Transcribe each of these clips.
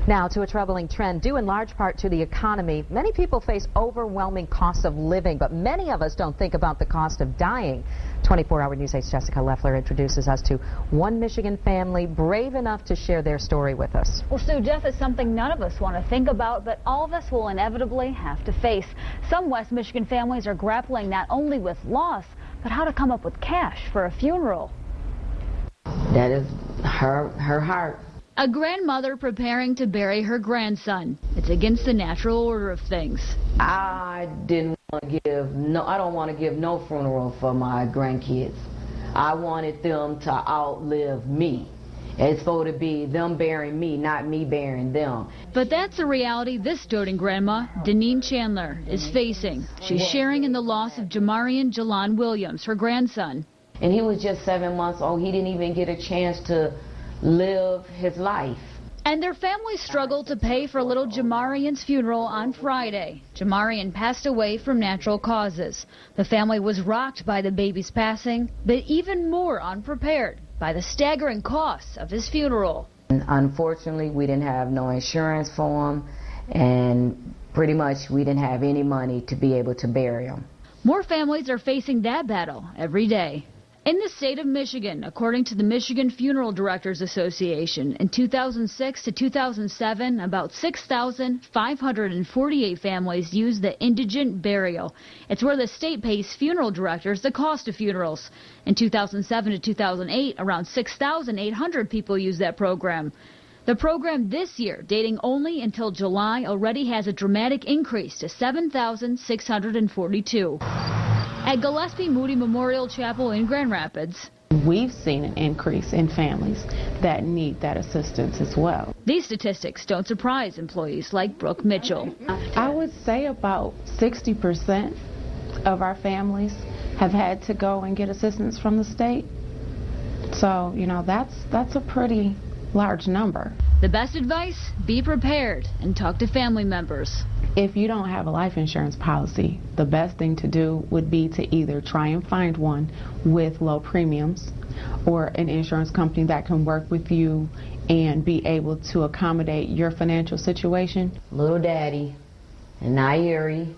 Now to a troubling trend due in large part to the economy. Many people face overwhelming costs of living, but many of us don't think about the cost of dying. 24-hour News 8's Jessica Leffler introduces us to one Michigan family brave enough to share their story with us. Well, Sue, death is something none of us want to think about, but all of us will inevitably have to face. Some West Michigan families are grappling not only with loss, but how to come up with cash for a funeral. That is her heart. A grandmother preparing to bury her grandson. It's against the natural order of things. I don't want to give no funeral for my grandkids. I wanted them to outlive me. It's supposed to be them burying me, not me burying them. But that's a reality this doting grandma, Deneen Chandler, is facing. She's sharing in the loss of Jamarian Jalon Williams, her grandson. And he was just 7 months old. He didn't even get a chance to live his life. And their family struggled to pay for little Jamarian's funeral on Friday. Jamarian passed away from natural causes. The family was rocked by the baby's passing, but even more unprepared by the staggering costs of his funeral. And unfortunately, we didn't have no insurance for him, and pretty much we didn't have any money to be able to bury him. More families are facing that battle every day. In the state of Michigan, according to the Michigan Funeral Directors Association, in 2006 to 2007, about 6,548 families used the indigent burial. It's where the state pays funeral directors the cost of funerals. In 2007 to 2008, around 6,800 people used that program. The program this year, dating only until July, already has a dramatic increase to 7,642. At Gillespie Moody Memorial Chapel in Grand Rapids, we've seen an increase in families that need that assistance as well. These statistics don't surprise employees like Brooke Mitchell. I would say about 60% of our families have had to go and get assistance from the state. So, that's a pretty large number. The best advice? Be prepared and talk to family members. If you don't have a life insurance policy, the best thing to do would be to either try and find one with low premiums or an insurance company that can work with you and be able to accommodate your financial situation. Little Daddy and Nairi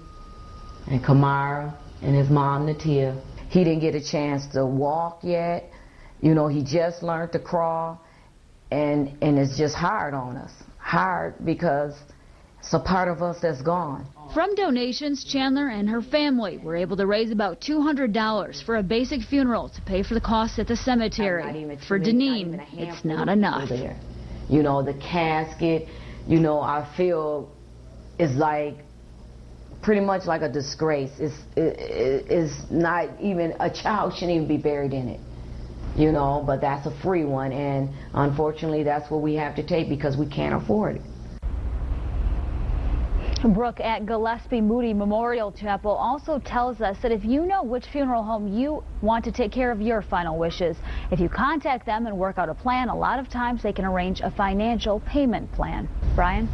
and Kamara and his mom Natia, he didn't get a chance to walk yet. He just learned to crawl, and it's just hard on us. Hard because it's a part of us that's gone. From donations, Chandler and her family were able to raise about $200 for a basic funeral to pay for the costs at the cemetery. For Deneen, it's not enough. The casket, I feel is like pretty much like a disgrace. It's not even, a child shouldn't even be buried in it. But that's a free one, and unfortunately that's what we have to take because we can't afford it. Brooke at Gillespie Moody Memorial Chapel also tells us that if you know which funeral home you want to take care of your final wishes, if you contact them and work out a plan, a lot of times they can arrange a financial payment plan. Brian?